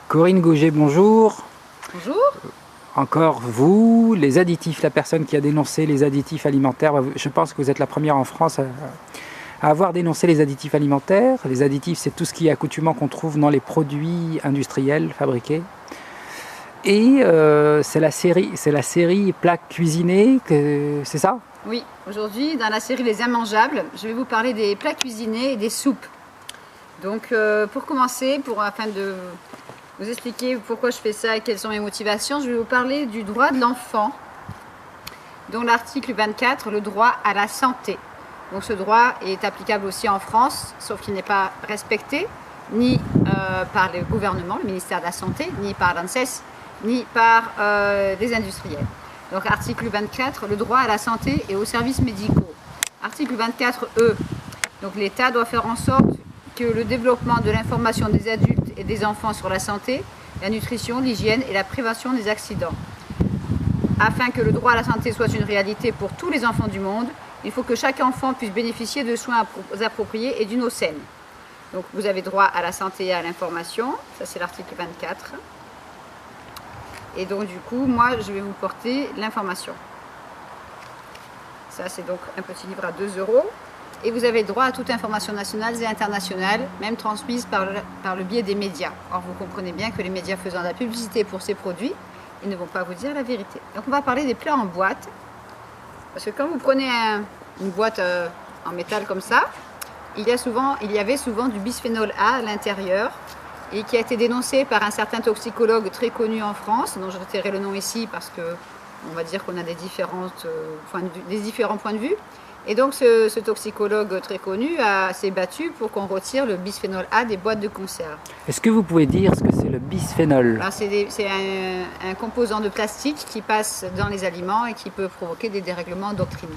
Corinne Gauger, bonjour. Bonjour. Encore vous, les additifs, la personne qui a dénoncé les additifs alimentaires. Je pense que vous êtes la première en France à avoir dénoncé les additifs alimentaires. Les additifs, c'est tout ce qui est accoutumant qu'on trouve dans les produits industriels fabriqués. Et c'est la série plats cuisinés, c'est ça? Oui, aujourd'hui, dans la série Les Immangeables, je vais vous parler des plats cuisinés et des soupes. Donc, pour commencer, afin de vous expliquer pourquoi je fais ça et quelles sont mes motivations, je vais vous parler du droit de l'enfant, dont l'article 24, le droit à la santé. Donc, ce droit est applicable aussi en France, sauf qu'il n'est pas respecté, ni par le gouvernement, le ministère de la Santé, ni par l'ANSES, ni par les industriels. Donc, article 24, le droit à la santé et aux services médicaux. Article 24E, donc l'État doit faire en sorte que le développement de l'information des adultes et des enfants sur la santé, la nutrition, l'hygiène et la prévention des accidents. Afin que le droit à la santé soit une réalité pour tous les enfants du monde, il faut que chaque enfant puisse bénéficier de soins appropriés et d'une eau saine. Donc vous avez droit à la santé et à l'information, ça c'est l'article 24. Et donc du coup, moi je vais vous porter l'information. Ça c'est donc un petit livre à 2 €. Et vous avez droit à toute information nationale et internationale, même transmise par le biais des médias. Or, vous comprenez bien que les médias faisant de la publicité pour ces produits, ils ne vont pas vous dire la vérité. Donc, on va parler des plats en boîte. Parce que quand vous prenez une boîte en métal comme ça, il y avait souvent du bisphénol A à l'intérieur et qui a été dénoncé par un certain toxicologue très connu en France, dont je tairai le nom ici parce que on va dire qu'on a des différents points de vue. Et donc ce toxicologue très connu s'est battu pour qu'on retire le bisphénol A des boîtes de conserve. Est-ce que vous pouvez dire ce que c'est le bisphénol? C'est un composant de plastique qui passe dans les aliments et qui peut provoquer des dérèglements endocriniens.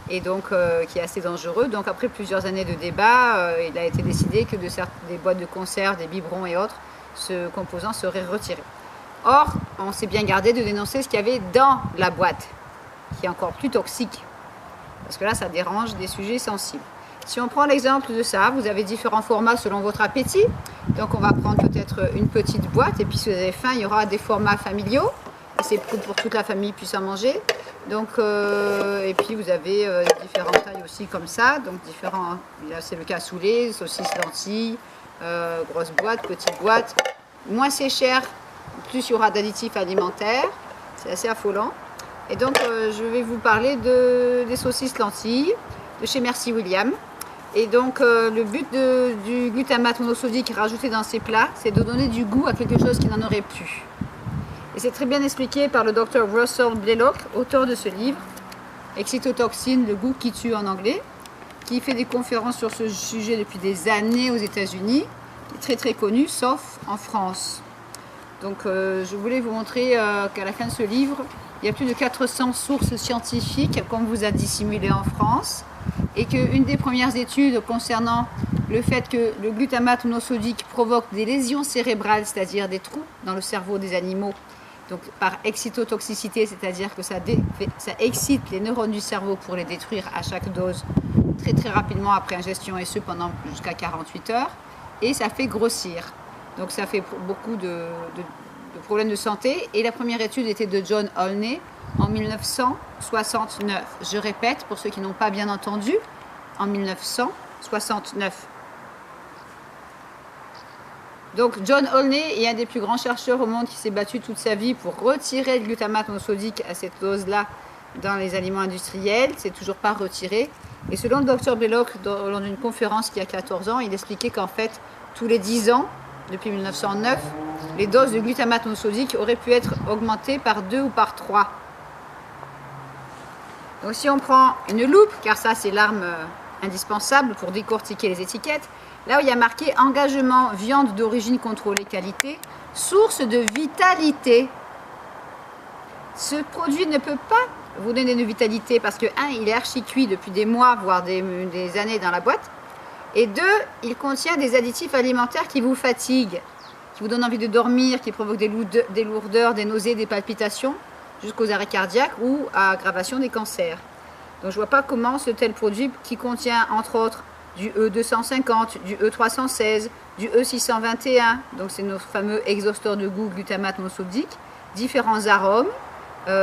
Et donc qui est assez dangereux. Donc après plusieurs années de débat, il a été décidé que des boîtes de conserve, des biberons et autres, ce composant serait retiré. Or, on s'est bien gardé de dénoncer ce qu'il y avait dans la boîte, qui est encore plus toxique. Parce que là, ça dérange des sujets sensibles. Si on prend l'exemple de ça, vous avez différents formats selon votre appétit. Donc, on va prendre peut-être une petite boîte. Et puis, si vous avez faim, il y aura des formats familiaux. C'est pour toute la famille puisse en manger. Donc, et puis, vous avez différentes tailles aussi comme ça. Donc, là, c'est le cassoulet, saucisses, lentilles, grosse boîte, petite boîte. Moins c'est cher, plus il y aura d'additifs alimentaires. C'est assez affolant. Et donc, je vais vous parler des saucisses lentilles de chez Merci William. Et donc, le but du glutamate monosodique rajouté dans ces plats, c'est de donner du goût à quelque chose qui n'en aurait plus. Et c'est très bien expliqué par le docteur Russell Blaylock, auteur de ce livre, Excitotoxine, le goût qui tue en anglais, qui fait des conférences sur ce sujet depuis des années aux États-Unis, qui est très très connu, sauf en France. Donc, je voulais vous montrer qu'à la fin de ce livre, il y a plus de 400 sources scientifiques, comme vous a dissimulé en France, et qu'une des premières études concernant le fait que le glutamate monosodique provoque des lésions cérébrales, c'est-à-dire des trous dans le cerveau des animaux, donc par excitotoxicité, c'est-à-dire que ça excite les neurones du cerveau pour les détruire à chaque dose très très rapidement après ingestion, et ce pendant jusqu'à 48 heures, et ça fait grossir. Donc ça fait beaucoup de problèmes de santé. Et la première étude était de John Olney en 1969. Je répète, pour ceux qui n'ont pas bien entendu, en 1969. Donc John Olney est un des plus grands chercheurs au monde qui s'est battu toute sa vie pour retirer le glutamate monosodique à cette dose-là dans les aliments industriels. C'est toujours pas retiré. Et selon le docteur Blaylock, lors d'une conférence qui a 14 ans, il expliquait qu'en fait, tous les 10 ans, depuis 1909, les doses de glutamate monosodique auraient pu être augmentées par 2 ou par 3. Donc si on prend une loupe, car ça c'est l'arme indispensable pour décortiquer les étiquettes, là où il y a marqué engagement viande d'origine contrôlée qualité, source de vitalité. Ce produit ne peut pas vous donner de vitalité parce que, un, il est archi cuit depuis des mois, voire des années dans la boîte. Et 2, il contient des additifs alimentaires qui vous fatiguent, qui vous donnent envie de dormir, qui provoquent des lourdeurs, des nausées, des palpitations, jusqu'aux arrêts cardiaques ou à aggravation des cancers. Donc je ne vois pas comment ce tel produit qui contient entre autres du E250, du E316, du E621, donc c'est nos fameux exhausteurs de goût glutamate monosodique, différents arômes,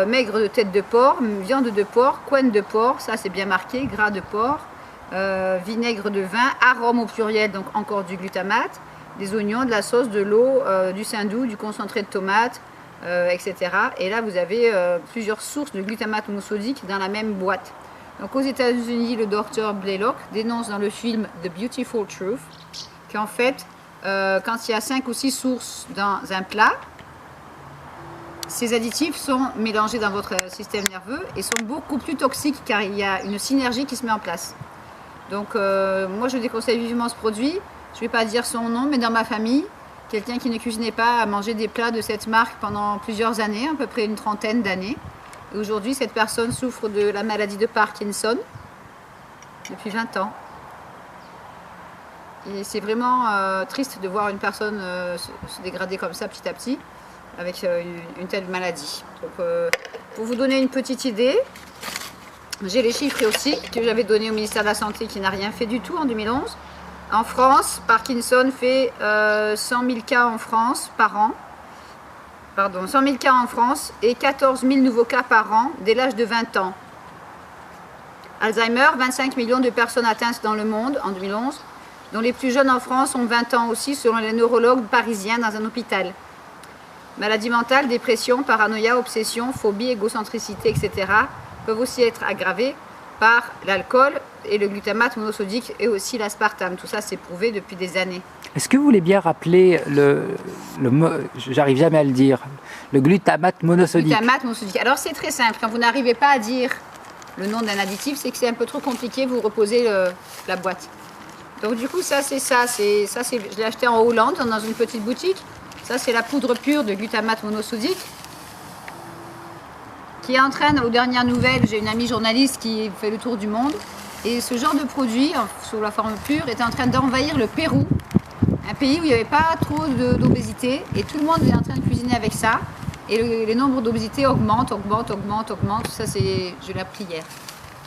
maigre de tête de porc, viande de porc, couenne de porc, ça c'est bien marqué, gras de porc, vinaigre de vin, arôme au pluriel, donc encore du glutamate, des oignons, de la sauce, de l'eau, du saindoux, du concentré de tomate, etc. Et là vous avez plusieurs sources de glutamate monosodique dans la même boîte. Donc aux États-Unis, le docteur Blaylock dénonce dans le film The Beautiful Truth qu'en fait, quand il y a 5 ou 6 sources dans un plat, ces additifs sont mélangés dans votre système nerveux et sont beaucoup plus toxiques car il y a une synergie qui se met en place. Donc moi je déconseille vivement ce produit. Je ne vais pas dire son nom, mais dans ma famille, quelqu'un qui ne cuisinait pas a mangé des plats de cette marque pendant plusieurs années, à peu près une trentaine d'années. Et aujourd'hui, cette personne souffre de la maladie de Parkinson depuis 20 ans. Et c'est vraiment triste de voir une personne se dégrader comme ça petit à petit avec une telle maladie. Donc, pour vous donner une petite idée, j'ai les chiffres aussi que j'avais donnés au ministère de la Santé qui n'a rien fait du tout en 2011. En France, Parkinson fait 100 000 cas en France par an. Pardon, 100 000 cas en France et 14 000 nouveaux cas par an dès l'âge de 20 ans. Alzheimer, 25 millions de personnes atteintes dans le monde en 2011, dont les plus jeunes en France ont 20 ans aussi selon les neurologues parisiens dans un hôpital. Maladie mentale, dépression, paranoïa, obsession, phobie, égocentricité, etc. peuvent aussi être aggravées par l'alcool et le glutamate monosodique et aussi l'aspartame. Tout ça, c'est prouvé depuis des années. Est-ce que vous voulez bien rappeler j'arrive jamais à le dire, le glutamate monosodique? Glutamate monosodique. Alors c'est très simple, quand vous n'arrivez pas à dire le nom d'un additif, c'est que c'est un peu trop compliqué, vous reposez la boîte. Donc du coup, ça, je l'ai acheté en Hollande, dans une petite boutique. Ça, c'est la poudre pure de glutamate monosodique qui entraîne, aux dernières nouvelles, j'ai une amie journaliste qui fait le tour du monde. Et ce genre de produit, sous la forme pure, est en train d'envahir le Pérou, un pays où il n'y avait pas trop d'obésité. Et tout le monde est en train de cuisiner avec ça. Et les nombres d'obésité augmentent. Ça, je l'ai appris hier.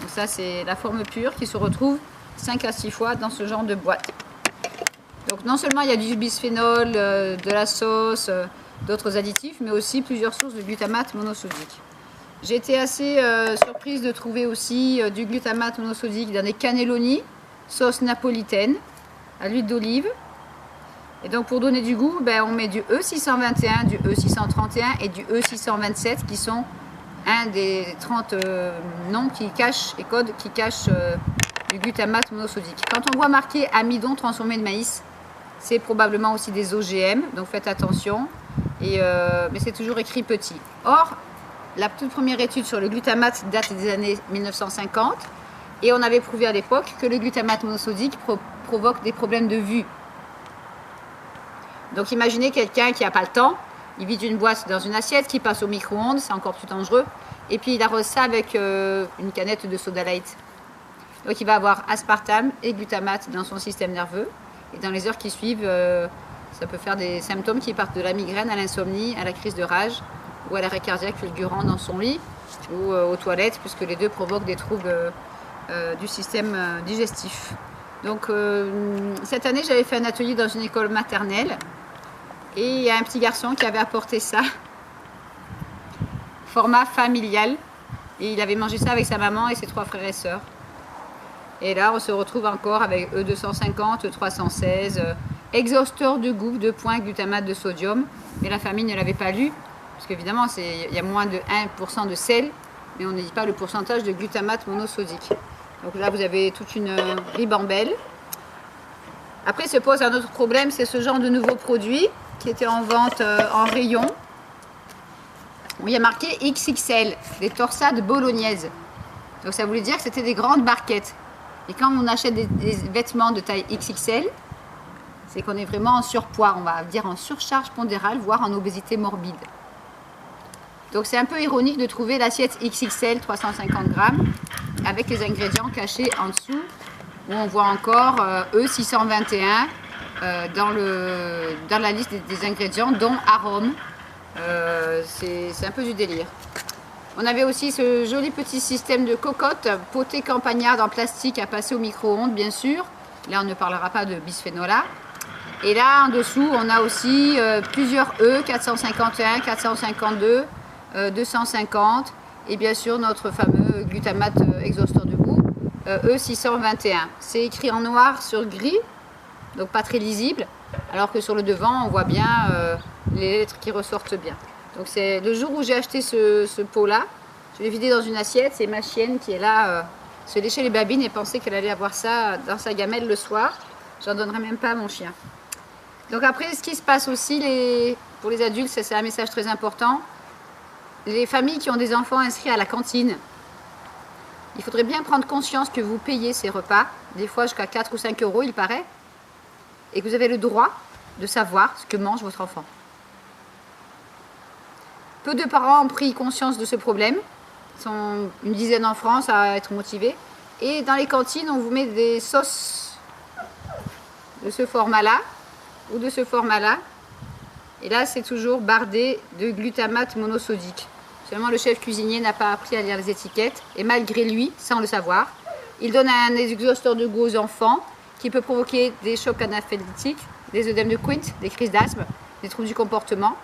Donc ça, c'est la forme pure qui se retrouve 5 à 6 fois dans ce genre de boîte. Donc non seulement il y a du bisphénol, de la sauce, d'autres additifs, mais aussi plusieurs sources de glutamate monosodique. J'ai été assez surprise de trouver aussi du glutamate monosodique dans des cannelloni, sauce napolitaine, à l'huile d'olive. Et donc pour donner du goût, on met du E621, du E631 et du E627 qui sont un des 30 noms qui cachent et codes qui cachent du glutamate monosodique. Quand on voit marqué amidon transformé de maïs, c'est probablement aussi des OGM, donc faites attention. Mais c'est toujours écrit petit. Or, la toute première étude sur le glutamate date des années 1950 et on avait prouvé à l'époque que le glutamate monosodique provoque des problèmes de vue. Donc imaginez quelqu'un qui n'a pas le temps, il vide une boîte dans une assiette, qui passe au micro-ondes, c'est encore plus dangereux, et puis il arrose ça avec une canette de soda light. Donc il va avoir aspartame et glutamate dans son système nerveux et dans les heures qui suivent, ça peut faire des symptômes qui partent de la migraine à l'insomnie, à la crise de rage, ou à l'arrêt cardiaque fulgurant dans son lit ou aux toilettes, puisque les deux provoquent des troubles du système digestif. Donc cette année, j'avais fait un atelier dans une école maternelle et il y a un petit garçon qui avait apporté ça, format familial, et il avait mangé ça avec sa maman et ses 3 frères et sœurs. Et là, on se retrouve encore avec E250, E316, exhausteur de goût, 2 points, glutamate de sodium, mais la famille ne l'avait pas lu. Parce qu'évidemment, il y a moins de 1% de sel, mais on ne dit pas le pourcentage de glutamate monosodique. Donc là, vous avez toute une ribambelle. Après, se pose un autre problème, c'est ce genre de nouveaux produits qui étaient en vente en rayon, où il y a marqué XXL, des torsades bolognaises. Donc ça voulait dire que c'était des grandes barquettes. Et quand on achète des vêtements de taille XXL, c'est qu'on est vraiment en surpoids, on va dire en surcharge pondérale, voire en obésité morbide. Donc c'est un peu ironique de trouver l'assiette XXL 350 grammes avec les ingrédients cachés en dessous où on voit encore E621 dans la liste des ingrédients dont arôme. C'est un peu du délire. On avait aussi ce joli petit système de cocotte potée campagnarde en plastique à passer au micro-ondes bien sûr Là, on ne parlera pas de bisphénol A. Et là, en dessous, on a aussi plusieurs E, 451, 452, 250. Et bien sûr, notre fameux glutamate exhausteur de goût, E621. C'est écrit en noir sur gris, donc pas très lisible. Alors que sur le devant, on voit bien les lettres qui ressortent bien. Donc c'est le jour où j'ai acheté ce pot-là, je l'ai vidé dans une assiette. C'est ma chienne qui est là, se lécher les babines et pensait qu'elle allait avoir ça dans sa gamelle le soir. J'en donnerai même pas à mon chien. Donc après, ce qui se passe aussi, pour les adultes, c'est un message très important. Les familles qui ont des enfants inscrits à la cantine, il faudrait bien prendre conscience que vous payez ces repas, des fois jusqu'à 4 ou 5 euros, il paraît, et que vous avez le droit de savoir ce que mange votre enfant. Peu de parents ont pris conscience de ce problème. Ils sont une dizaine en France à être motivés. Et dans les cantines, on vous met des sauces de ce format-là ou de ce format-là. Et là, c'est toujours bardé de glutamate monosodique. Seulement, le chef cuisinier n'a pas appris à lire les étiquettes. Et malgré lui, sans le savoir, il donne un exhausteur de goût aux enfants qui peut provoquer des chocs anaphylactiques, des œdèmes de Quint, des crises d'asthme, des troubles du comportement,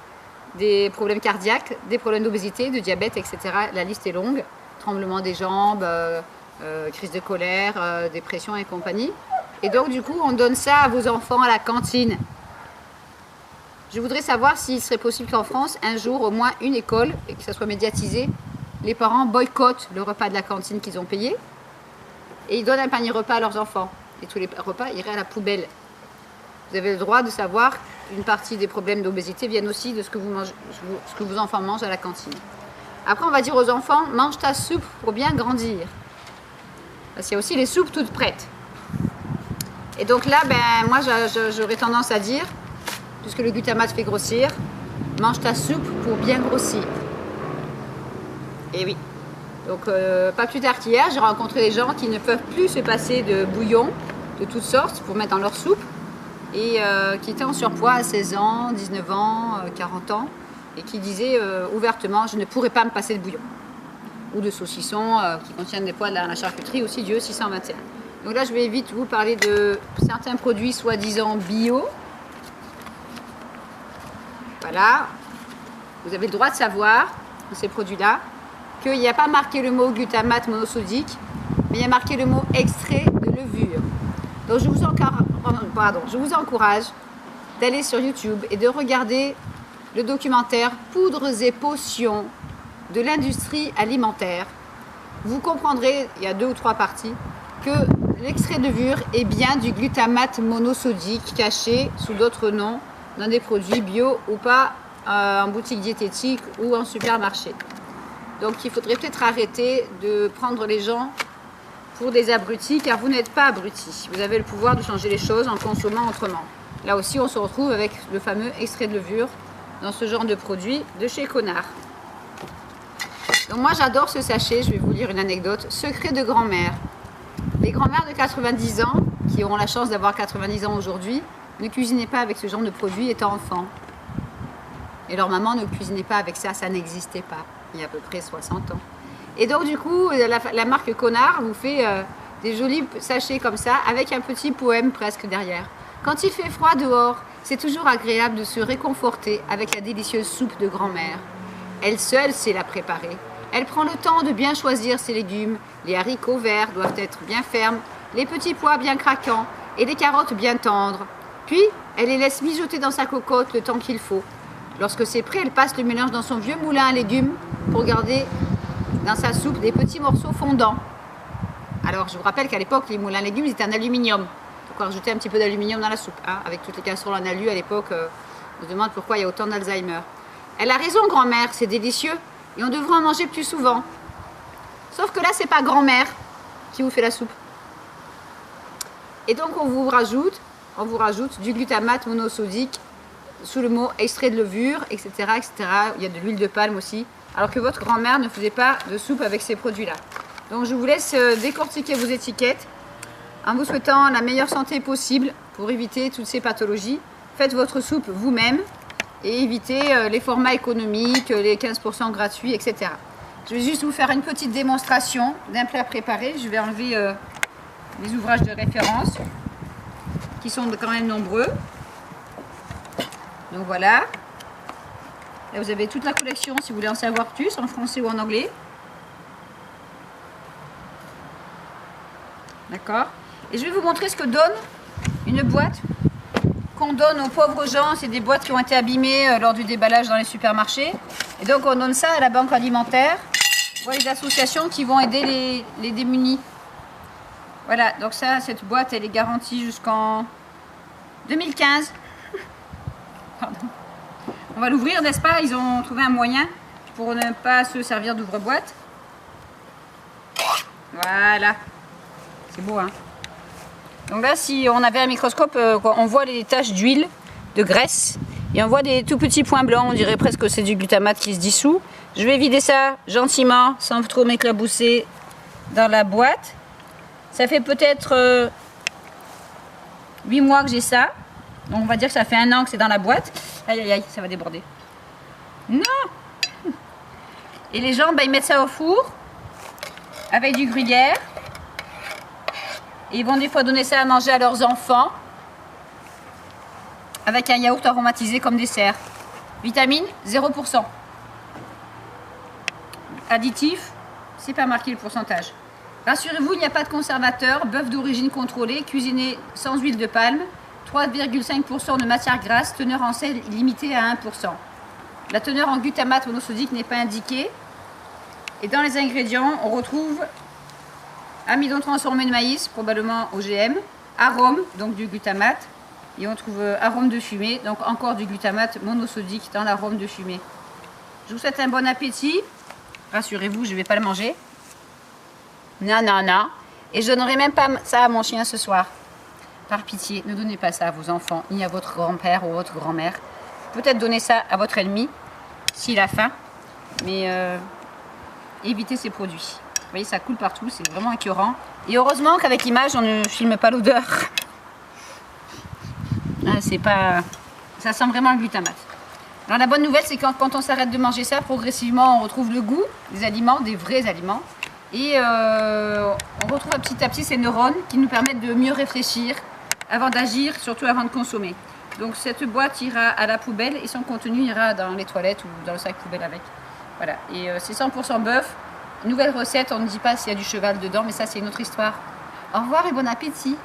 des problèmes cardiaques, des problèmes d'obésité, de diabète, etc. La liste est longue. Tremblement des jambes, crise de colère, dépression et compagnie. Et donc, du coup, on donne ça à vos enfants à la cantine. Je voudrais savoir s'il serait possible qu'en France, un jour, au moins une école, et que ça soit médiatisé, les parents boycottent le repas de la cantine qu'ils ont payé et ils donnent un panier repas à leurs enfants. Et tous les repas iraient à la poubelle. Vous avez le droit de savoir qu'une partie des problèmes d'obésité viennent aussi de ce que vos enfants mangent à la cantine. Après, on va dire aux enfants, mange ta soupe pour bien grandir. Parce qu'il y a aussi les soupes toutes prêtes. Et donc là, moi, j'aurais tendance à dire, puisque le glutamate fait grossir, mange ta soupe pour bien grossir. Et oui. Donc, pas plus tard qu'hier, j'ai rencontré des gens qui ne peuvent plus se passer de bouillon de toutes sortes pour mettre dans leur soupe et qui étaient en surpoids à 16 ans, 19 ans, 40 ans et qui disaient ouvertement, je ne pourrais pas me passer de bouillon. Ou de saucissons qui contiennent des poids de la charcuterie aussi du E621. Donc là, je vais vite vous parler de certains produits soi-disant bio. Voilà. Vous avez le droit de savoir, dans ces produits-là, qu'il n'y a pas marqué le mot glutamate monosodique, mais il y a marqué le mot extrait de levure. Donc je vous encourage d'aller sur YouTube et de regarder le documentaire Poudres et potions de l'industrie alimentaire. Vous comprendrez, il y a 2 ou 3 parties, que l'extrait de levure est bien du glutamate monosodique caché sous d'autres noms dans des produits bio ou pas en boutique diététique ou en supermarché. Donc il faudrait peut-être arrêter de prendre les gens pour des abrutis, car vous n'êtes pas abrutis. Vous avez le pouvoir de changer les choses en consommant autrement. Là aussi, on se retrouve avec le fameux extrait de levure dans ce genre de produit de chez Connard. Donc moi, j'adore ce sachet. Je vais vous lire une anecdote. Secret de grand-mère. Les grand-mères de 90 ans, qui auront la chance d'avoir 90 ans aujourd'hui, ne cuisinaient pas avec ce genre de produit étant enfants. Et leur maman ne cuisinait pas avec ça, ça n'existait pas, il y a à peu près 60 ans. Et donc du coup, la marque Connard vous fait des jolis sachets comme ça, avec un petit poème presque derrière. Quand il fait froid dehors, c'est toujours agréable de se réconforter avec la délicieuse soupe de grand-mère. Elle seule sait la préparer. Elle prend le temps de bien choisir ses légumes. Les haricots verts doivent être bien fermes, les petits pois bien craquants et les carottes bien tendres. Puis, elle les laisse mijoter dans sa cocotte le temps qu'il faut. Lorsque c'est prêt, elle passe le mélange dans son vieux moulin à légumes pour garder dans sa soupe des petits morceaux fondants. Alors, je vous rappelle qu'à l'époque, les moulins à légumes, ils étaient en aluminium. Donc, on rajoutait un petit peu d'aluminium dans la soupe. Hein. Avec toutes les casseroles en alu, à l'époque, on se demande pourquoi il y a autant d'Alzheimer. Elle a raison, grand-mère, c'est délicieux. Et on devrait en manger plus souvent. Sauf que là, c'est pas grand-mère qui vous fait la soupe. Et donc, on vous rajoute du glutamate monosodique sous le mot extrait de levure, etc., etc. Il y a de l'huile de palme aussi, alors que votre grand-mère ne faisait pas de soupe avec ces produits-là. Donc je vous laisse décortiquer vos étiquettes en vous souhaitant la meilleure santé possible pour éviter toutes ces pathologies. Faites votre soupe vous-même et évitez les formats économiques, les 15% gratuits, etc. Je vais juste vous faire une petite démonstration d'un plat préparé. Je vais enlever les ouvrages de référence. qui sont quand même nombreux. Donc voilà. Là, vous avez toute la collection si vous voulez en savoir plus, en français ou en anglais. D'accord. Et je vais vous montrer ce que donne une boîte qu'on donne aux pauvres gens. C'est des boîtes qui ont été abîmées lors du déballage dans les supermarchés. Et donc on donne ça à la banque alimentaire ou à les associations qui vont aider les démunis. Voilà, donc ça, cette boîte, elle est garantie jusqu'en 2015. Pardon. On va l'ouvrir, n'est-ce pas? Ils ont trouvé un moyen pour ne pas se servir d'ouvre-boîte. Voilà. C'est beau, hein? Donc là, si on avait un microscope, on voit les taches d'huile, de graisse, et on voit des tout petits points blancs. On dirait presque que c'est du glutamate qui se dissout. Je vais vider ça gentiment, sans trop m'éclabousser, dans la boîte. Ça fait peut-être 8 mois que j'ai ça. Donc on va dire que ça fait 1 an que c'est dans la boîte. Aïe aïe aïe, ça va déborder. Non! Et les gens, ils mettent ça au four avec du gruyère. Et ils vont des fois donner ça à manger à leurs enfants avec un yaourt aromatisé comme dessert. Vitamine, 0%. Additif, c'est pas marqué le pourcentage. Rassurez-vous, il n'y a pas de conservateur, bœuf d'origine contrôlée, cuisiné sans huile de palme, 3,5% de matière grasse, teneur en sel limitée à 1%. La teneur en glutamate monosodique n'est pas indiquée. Et dans les ingrédients, on retrouve amidon transformé de maïs, probablement OGM, arôme, donc du glutamate, et on trouve arôme de fumée, donc encore du glutamate monosodique dans l'arôme de fumée. Je vous souhaite un bon appétit. Rassurez-vous, je ne vais pas le manger. Non, non, non. Et je donnerai même pas ça à mon chien ce soir. Par pitié, ne donnez pas ça à vos enfants, ni à votre grand-père ou votre grand-mère. Peut-être donner ça à votre ennemi, s'il a faim. Mais évitez ces produits. Vous voyez, ça coule partout, c'est vraiment écœurant. Et heureusement qu'avec l'image, on ne filme pas l'odeur. C'est pas... Ça sent vraiment le glutamate. Alors la bonne nouvelle, c'est que quand on s'arrête de manger ça, progressivement, on retrouve le goût des aliments, des vrais aliments. Et on retrouve petit à petit ces neurones qui nous permettent de mieux réfléchir avant d'agir, surtout avant de consommer. Donc cette boîte ira à la poubelle et son contenu ira dans les toilettes ou dans le sac poubelle avec. Voilà, et c'est 100% bœuf. Nouvelle recette, on ne dit pas s'il y a du cheval dedans, mais ça c'est une autre histoire. Au revoir et bon appétit!